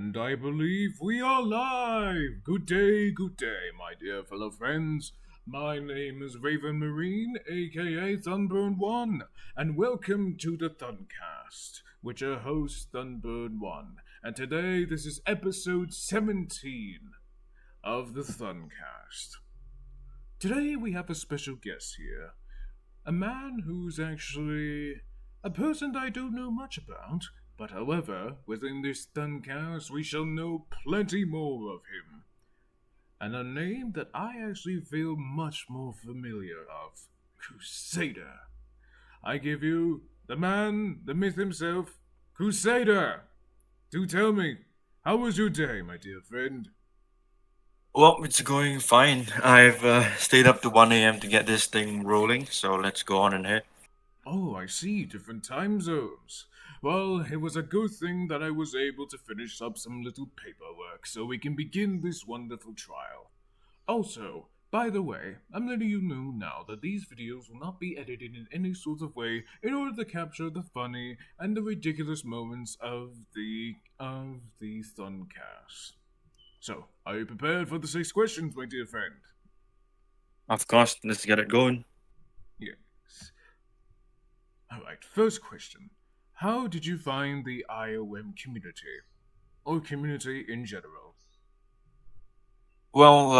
And I believe we are live! Good day, my dear fellow friends. My name is Raven Marine, aka Thunburn1, and welcome to the Thuncast, with your host Thunburn1. And today, this is episode 17 of the Thuncast. Today, we have a special guest here, a man who's actually a person I don't know much about, but however, within this Thuncast we shall know plenty more of him. And a name that I actually feel much more familiar of, Crusader. I give you the man, the myth himself, Crusader! Do tell me, how was your day, my dear friend? Well, it's going fine. I've stayed up to 1 a.m. to get this thing rolling, so let's go on ahead. Oh, I see, different time zones. Well, it was a good thing that I was able to finish up some little paperwork so we can begin this wonderful trial. Also, by the way, I'm letting you know now that these videos will not be edited in any sort of way in order to capture the funny and the ridiculous moments of the Thuncast. So, are you prepared for the 6 questions, my dear friend? Of course, let's get it going. Yes. Alright, first question. How did you find the IOM community? Or community in general? Well,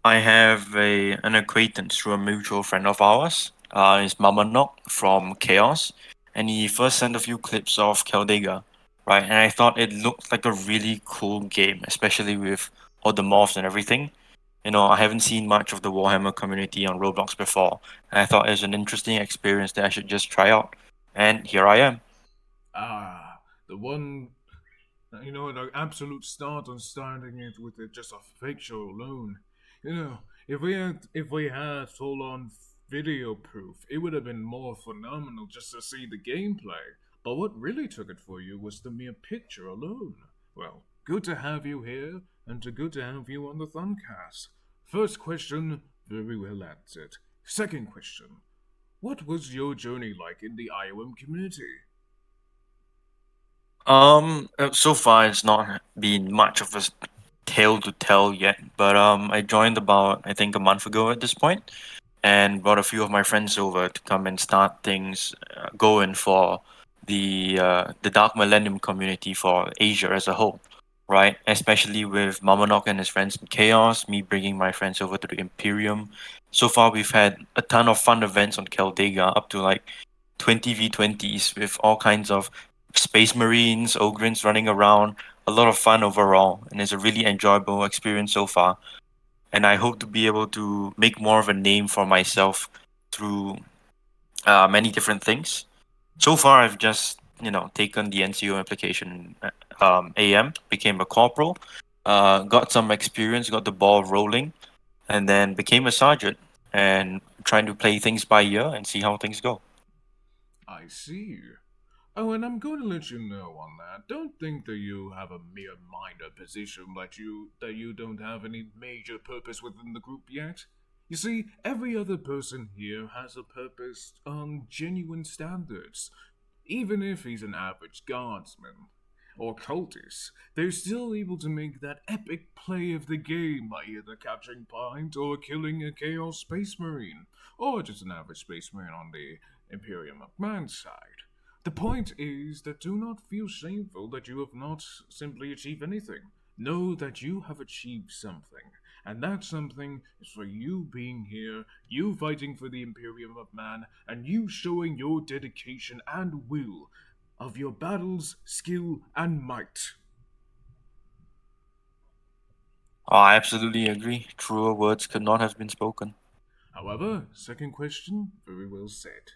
I have an acquaintance through a mutual friend of ours. His Mama Knock from Chaos, and he first sent a few clips of Caldega, right? And I thought it looked like a really cool game, especially with all the morphs and everything. I haven't seen much of the Warhammer community on Roblox before, and I thought it was an interesting experience that I should just try out. And here I am. Ah, the one, the absolute start on starting it with just a fake show alone. If we had full on video proof, it would have been more phenomenal just to see the gameplay. But what really took it for you was the mere picture alone. Well, good to have you here, and good to have you on the Thuncast. First question, very well answered. Second question, what was your journey like in the IOM community? So far it's not been much of a tale to tell yet, but I joined about I think a month ago at this point, and brought a few of my friends over to come and start things going for the Dark Millennium community for Asia as a whole, right? Especially with Mamonok and his friends in Chaos, me bringing my friends over to the Imperium. So far, we've had a ton of fun events on Caldega, up to like 20v20s with all kinds of space marines, ogrins running around. A lot of fun overall, and it's a really enjoyable experience so far. And I hope to be able to make more of a name for myself through many different things. So far, I've just taken the NCO application, AM, became a corporal, got some experience, got the ball rolling, and then became a sergeant. And trying to play things by ear and see how things go. I see. Oh, and I'm going to let you know on that. Don't think that you have a mere minor position, that you don't have any major purpose within the group yet. You see, every other person here has a purpose on genuine standards. Even if he's an average guardsman or cultist, they're still able to make that epic play of the game by either capturing Pint or killing a Chaos Space Marine, or just an average Space Marine on the Imperium of Man's side. The point is that do not feel shameful that you have not simply achieved anything. Know that you have achieved something, and that something is for you being here, you fighting for the Imperium of Man, and you showing your dedication and will of your battles, skill, and might. Oh, I absolutely agree. Truer words could not have been spoken. However, second question, very well said.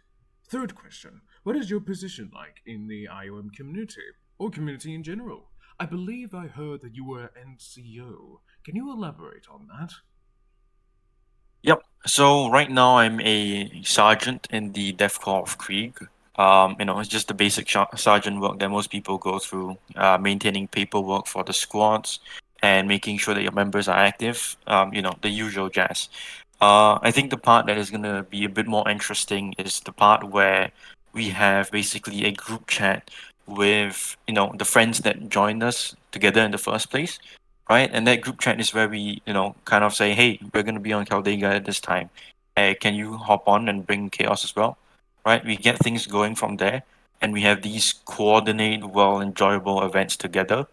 Third question, what is your position like in the IOM community, or community in general? I believe I heard that you were NCO. Can you elaborate on that? Yep. So right now I'm a sergeant in the Death Corps of Krieg. It's just the basic sergeant work that most people go through, maintaining paperwork for the squads and making sure that your members are active. The usual jazz. I think the part that is gonna be a bit more interesting is the part where we have basically a group chat with the friends that joined us together in the first place, right? And that group chat is where we kind of say, hey, we're going to be on Caldega at this time. Hey, can you hop on and bring chaos as well, right? We get things going from there, and we have these coordinate, well, enjoyable events together,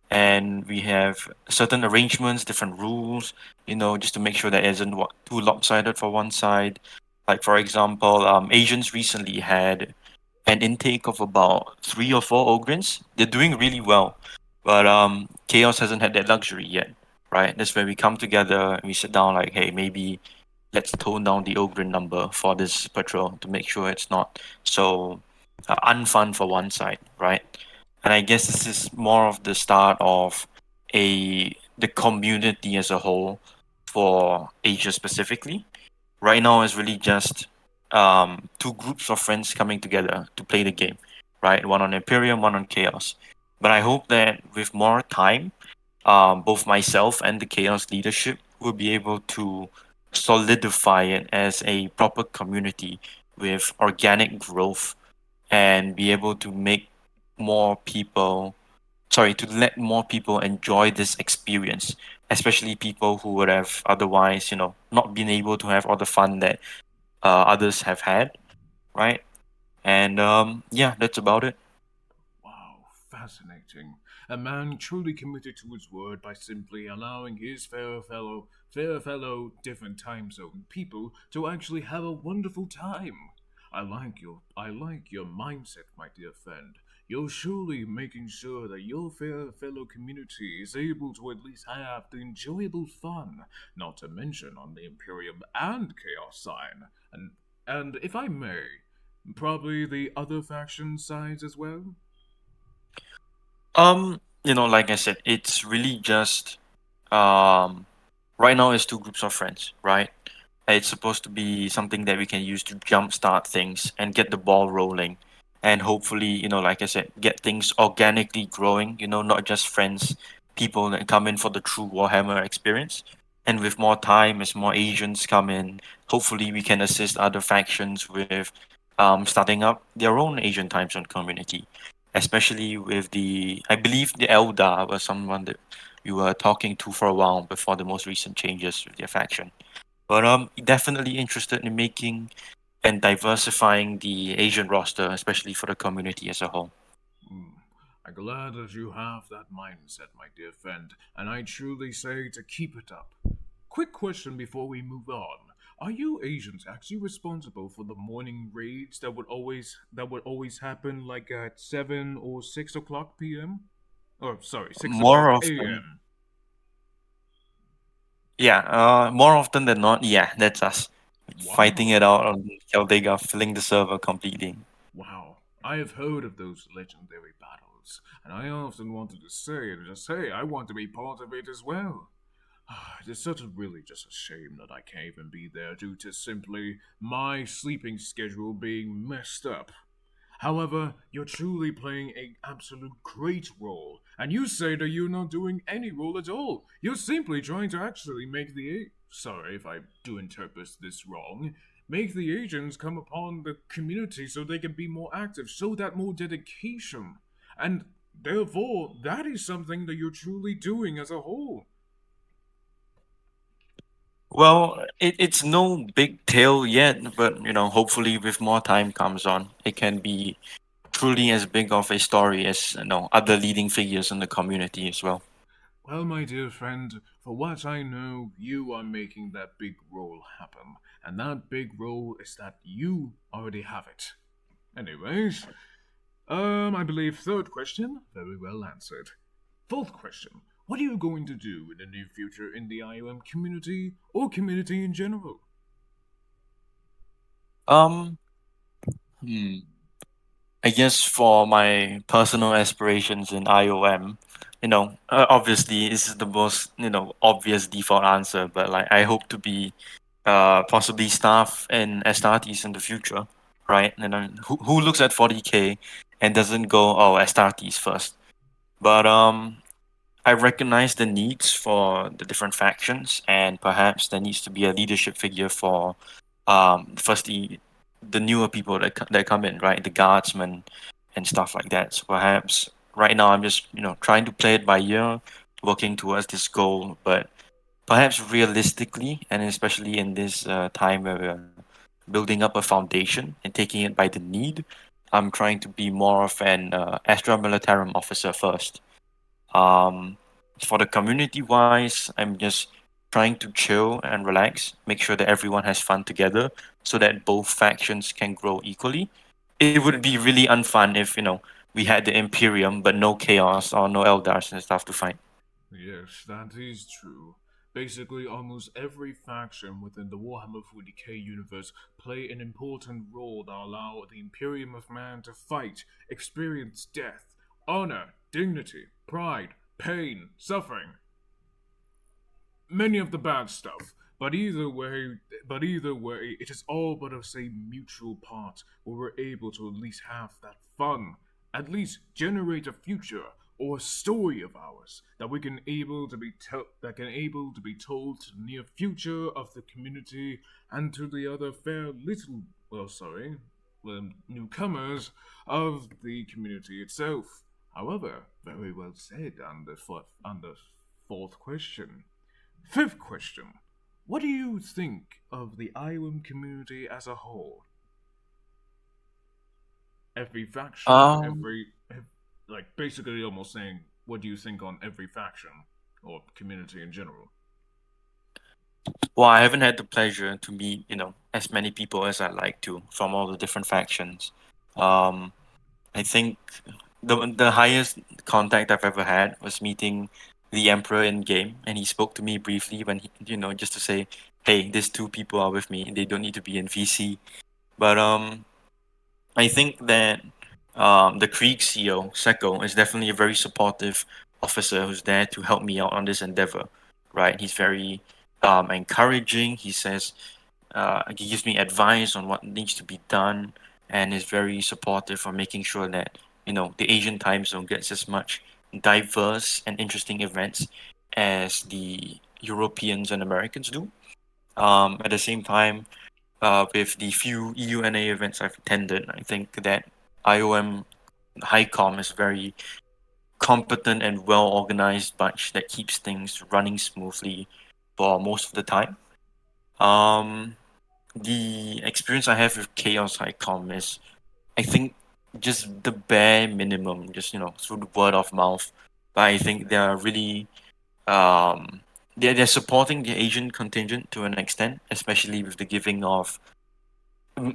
and we have certain arrangements, different rules, just to make sure that it isn't too lopsided for one side. Like for example, Asians recently had an intake of about 3 or 4 Ogrins. They're doing really well, but Chaos hasn't had that luxury yet, right? That's where we come together and we sit down like, hey, maybe let's tone down the Ogrin number for this patrol to make sure it's not so unfun for one side, right? And I guess this is more of the start of the community as a whole for Asia specifically. Right now is really just two groups of friends coming together to play the game, right? One on Imperium, one on Chaos. But I hope that with more time, both myself and the Chaos leadership will be able to solidify it as a proper community with organic growth and be able to make more people to let more people enjoy this experience, especially people who would have otherwise not been able to have all the fun that others have had, right? And yeah, that's about it. Wow, fascinating. A man truly committed to his word by simply allowing his fair fellow, different time zone people to actually have a wonderful time. I like your mindset, my dear friend. You're surely making sure that your fair fellow community is able to at least have the enjoyable fun, not to mention on the Imperium and Chaos side. And if I may, probably the other faction sides as well? Like I said, it's really just um right now it's two groups of friends, right? It's supposed to be something that we can use to jumpstart things and get the ball rolling. And hopefully, like I said, get things organically growing, not just friends, people that come in for the true Warhammer experience. And with more time, as more Asians come in, hopefully we can assist other factions with starting up their own Asian time zone community. Especially with I believe the Eldar was someone that we were talking to for a while before the most recent changes with their faction. But definitely interested in making and diversifying the Asian roster, especially for the community as a whole. Hmm. I'm glad that you have that mindset, my dear friend, and I truly say to keep it up. Quick question before we move on. Are you Asians actually responsible for the morning raids that would always happen like at 7 or 6 o'clock p.m.? Or sorry, six More o'clock often, a.m. yeah, more often than not, yeah, that's us fighting it Wow. out on Caldega, filling the server completely. Wow. I have heard of those legendary battles, and I often wanted to say and just say I want to be part of it as well. It's such a really just a shame that I can't even be there due to simply my sleeping schedule being messed up. However, you're truly playing an absolute great role, and you say that you're not doing any role at all. You're simply trying to actually make sorry if I do interpret this wrong. Make the agents come upon the community so they can be more active, show that more dedication. And therefore, that is something that you're truly doing as a whole. Well, it's no big tale yet, but hopefully with more time comes on, it can be truly as big of a story as other leading figures in the community as well. Well, my dear friend, for what I know, you are making that big role happen. And that big role is that you already have it. Anyways, I believe third question, very well answered. Fourth question, what are you going to do in the near future in the IOM community or community in general? Um, hmm. I guess for my personal aspirations in IOM, obviously this is the most obvious default answer, but like I hope to be possibly staff in Astartes in the future, right? And then who looks at 40K and doesn't go, oh, Astartes first? But I recognize the needs for the different factions, and perhaps there needs to be a leadership figure for, firstly, the newer people that come in, right? The guardsmen and stuff like that. So perhaps right now I'm just trying to play it by ear, working towards this goal. But perhaps realistically, and especially in this time where we're building up a foundation and taking it by the need, I'm trying to be more of an extra militarum officer first. Um, for the community wise, I'm just trying to chill and relax, make sure that everyone has fun together so that both factions can grow equally. It would be really unfun if, we had the Imperium but no Chaos or no Eldars and stuff to fight. Yes, that is true. Basically, almost every faction within the Warhammer 40k universe play an important role that allow the Imperium of Man to fight, experience death, honor, dignity, pride, pain, suffering, many of the bad stuff. But either way, it is all but of a mutual part where we're able to at least have that fun, at least generate a future or a story of ours that we can able to be that can able to be told to the near future of the community and to the other fair little newcomers of the community itself. However, very well said on the fourth question. Fifth question. What do you think of the IOM community as a whole? Every faction, Um, like basically almost saying, what do you think on every faction or community in general? well, I haven't had the pleasure to meet, as many people as I'd like to from all the different factions. Um, I think the highest contact I've ever had was meeting the Emperor in game, and he spoke to me briefly when just to say, "Hey, these two people are with me. They don't need to be in VC." But I think that the Krieg CEO Seko is definitely a very supportive officer who's there to help me out on this endeavor. Right? He's very encouraging. He says he gives me advice on what needs to be done, and is very supportive for making sure that the Asian time zone gets as much diverse and interesting events as the Europeans and Americans do. At the same time, with the few EUNA events I've attended, I think that IOM HighCom is very competent and well organized bunch that keeps things running smoothly for most of the time. Um, the experience I have with Chaos HighCom is, I think, just the bare minimum, just through the word of mouth. But I think they are really they're supporting the Asian contingent to an extent, especially with the giving of.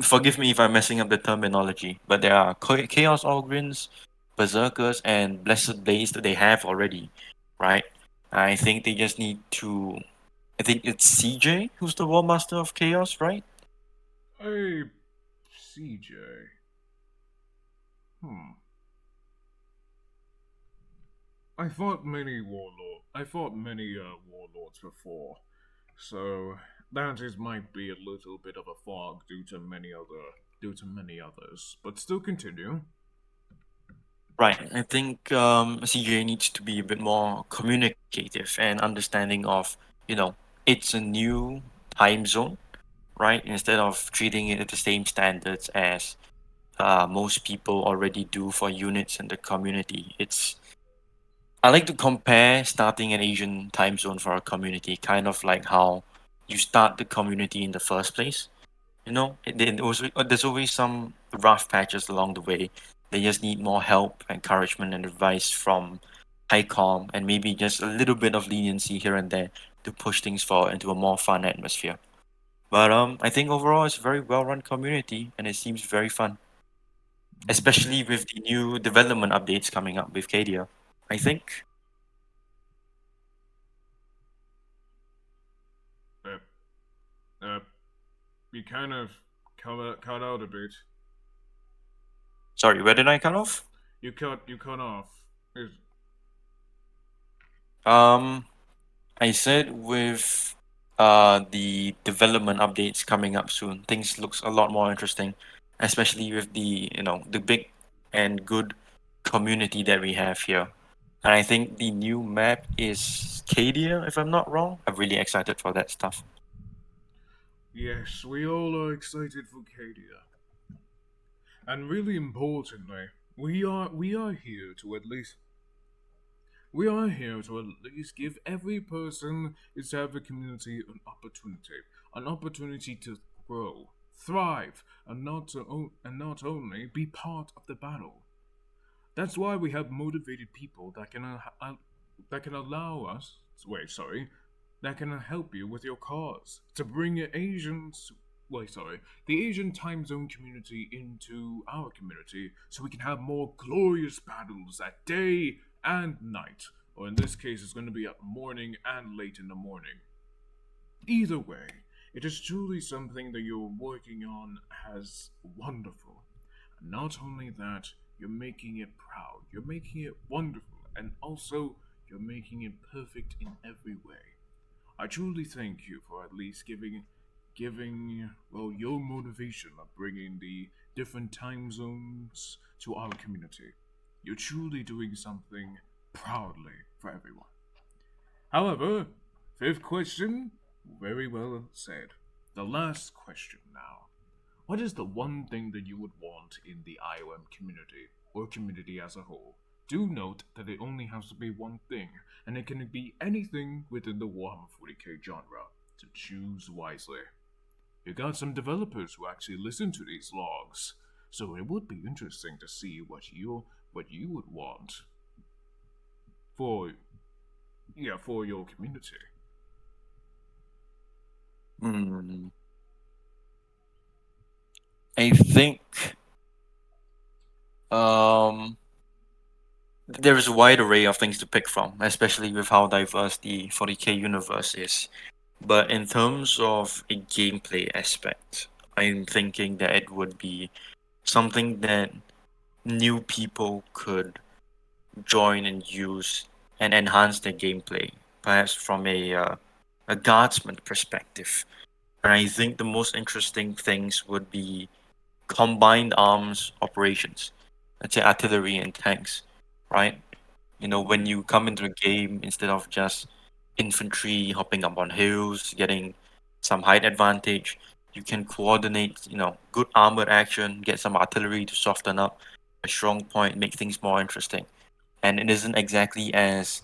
Forgive me if I'm messing up the terminology, but there are Chaos Ogrins, Berserkers, and Blessed Blades that they have already, right? I think they just need to. I think it's CJ who's the War Master of Chaos, right? Hey, CJ. Hmm. I fought many warlords before, so that is might be a little bit of a fog due to many others. But still continue. Right. I think CJ needs to be a bit more communicative and understanding of, it's a new time zone, right? Instead of treating it at the same standards as most people already do for units in the community. I like to compare starting an Asian time zone for a community, kind of like how you start the community in the first place. There's always some rough patches along the way. They just need more help, encouragement, and advice from HighCom, and maybe just a little bit of leniency here and there to push things forward into a more fun atmosphere. But I think overall it's a very well run community, and it seems very fun, Mm. especially with the new development updates coming up with Cadia. I think. Uh, uh, you kind of cut out a bit. Sorry, where did I cut off? You cut off. Is Um, I said with the development updates coming up soon, things looks a lot more interesting, especially with the big and good community that we have here. And I think the new map is Cadia, if I'm not wrong. I'm really excited for that stuff. yes, we all are excited for Cadia. And really importantly, we are here to at least give every person inside the community an opportunity to grow, thrive, and not only be part of the battle. That's why we have motivated people that can allow us. Wait, sorry, that can help you with your cause to bring Asians. Wait, sorry, the Asian time zone community into our community, so we can have more glorious battles at day and night, or in this case, it's going to be at morning and late in the morning. Either way, it is truly something that you're working on as wonderful. And not only that, you're making it proud, you're making it wonderful, and also you're making it perfect in every way. I truly thank you for at least giving well your motivation of bringing the different time zones to our community. You're truly doing something proudly for everyone. However, fifth question, very well said. The last question now. What is the one thing that you would want in the IOM community, or community as a whole? Do note that it only has to be one thing, and it can be anything within the Warhammer 40k genre, so choose wisely. You got some developers who actually listen to these logs, so it would be interesting to see what you would want for for your community. Hmm. I think um, there's a wide array of things to pick from, especially with how diverse the 40k universe is. But in terms of a gameplay aspect, I'm thinking that it would be something that new people could join and use and enhance their gameplay, perhaps from a guardsman perspective. And I think the most interesting things would be combined arms operations, let's say artillery and tanks, right? You know, when you come into a game, instead of just infantry hopping up on hills, getting some height advantage, you can coordinate, good armored action, get some artillery to soften up a strong point, make things more interesting. And it isn't exactly as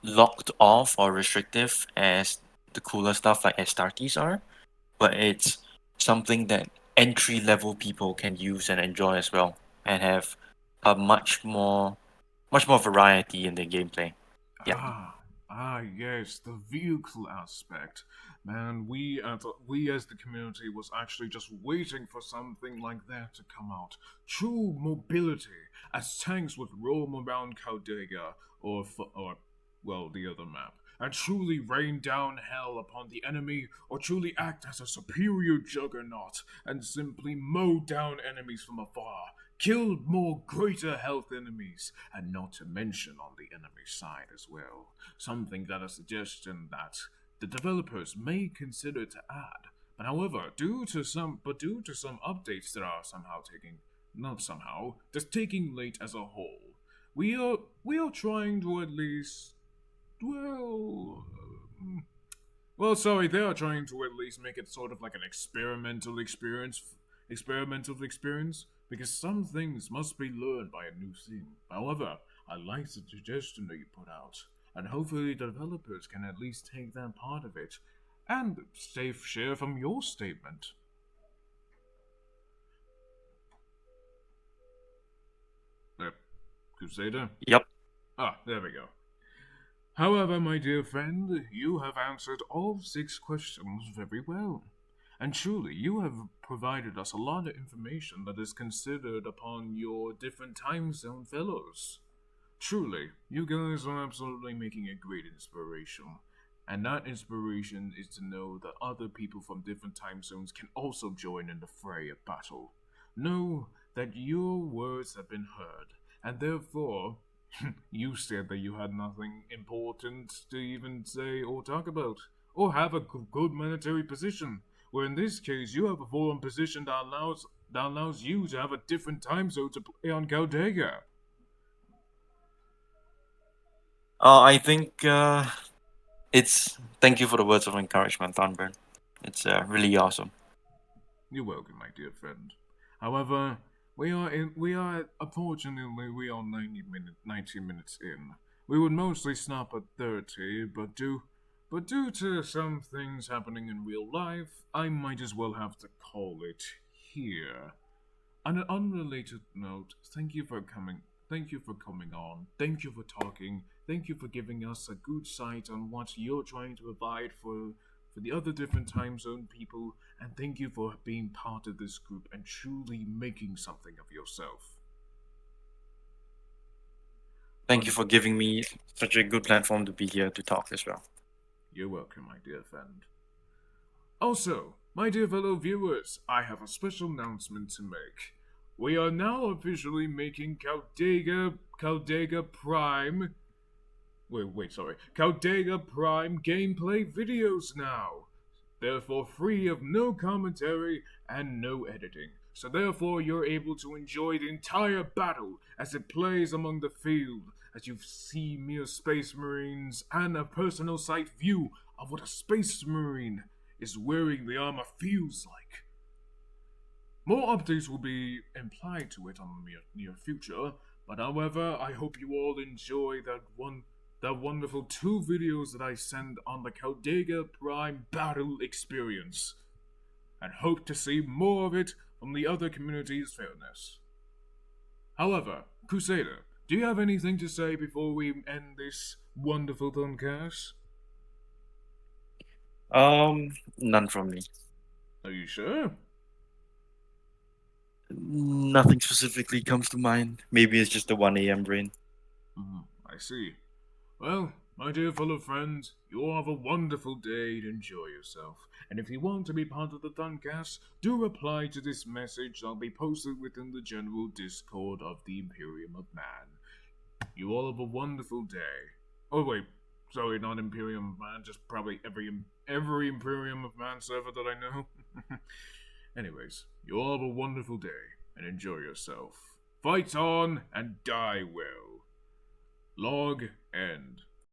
locked off or restrictive as the cooler stuff like Astartes are, but it's something that entry level people can use and enjoy as well, and have a much more variety in their gameplay. Yeah. Yes, the vehicle aspect. Man, we as the community was actually just waiting for something like that to come out. True mobility, as tanks would roam around Caldega or well, the other map, and truly rain down hell upon the enemy, or truly act as a superior juggernaut and simply mow down enemies from afar, kill more greater health enemies, and not to mention on the enemy side as well. Something that a suggestion that the developers may consider to add. But however, due to some updates that are somehow taking not somehow, just taking late as a whole, we are trying to at least well sorry, they are trying to at least make it sort of like an experimental experience, because some things must be learned by a new thing. However, I like the suggestion that you put out, and hopefully the developers can at least take that part of it and safe share from your statement. Uh, Crusader? Yep. There we go. However, my dear friend, you have answered all six questions very well. And truly, you have provided us a lot of information that is considered upon your different time zone fellows. Truly, you guys are absolutely making a great inspiration. And that inspiration is to know that other people from different time zones can also join in the fray of battle. Know that your words have been heard, and therefore, you said that you had nothing important to even say or talk about, or have a good military position. Where in this case, you have a foreign position that allows you to have a different time zone to play on Caldega. I think it's thank you for the words of encouragement, Thornburn. It's really awesome. You're welcome, my dear friend. However, Unfortunately, we are 90 minutes in. We would mostly stop at 30, but due to some things happening in real life, I might as well have to call it here. On an unrelated note, thank you for coming. Thank you for coming on. Thank you for talking. Thank you for giving us a good sight on what you're trying to provide for the other different time zone people, and thank you for being part of this group and truly making something of yourself. Thank you On, for giving me such a good platform to be here to talk as well. you're welcome, my dear friend. Also, my dear fellow viewers, I have a special announcement to make. We are now officially making Caldega Prime. Sorry. Caldega Prime gameplay videos now. Therefore, free of no commentary and no editing. So, therefore, you're able to enjoy the entire battle as it plays among the field, as you see mere Space Marines and a personal sight view of what a Space Marine is wearing the armor feels like. More updates will be implied to it on the near future, but however, I hope you all enjoy that wonderful 2 videos that I send on the Caldega Prime battle experience, and hope to see more of it from the other community's fairness. However, Crusader, do you have anything to say before we end this wonderful thuncast? None from me. Are you sure? Nothing specifically comes to mind. Maybe it's just the 1 a.m. brain. I see. Well, my dear fellow friends, you all have a wonderful day and enjoy yourself. And if you want to be part of the Thuncast, do reply to this message that'll be posted within the general Discord of the Imperium of Man. You all have a wonderful day. Oh wait, sorry, not Imperium of Man, just probably every Imperium of Man server that I know. Anyways, you all have a wonderful day and enjoy yourself. Fight on and die well. Log end.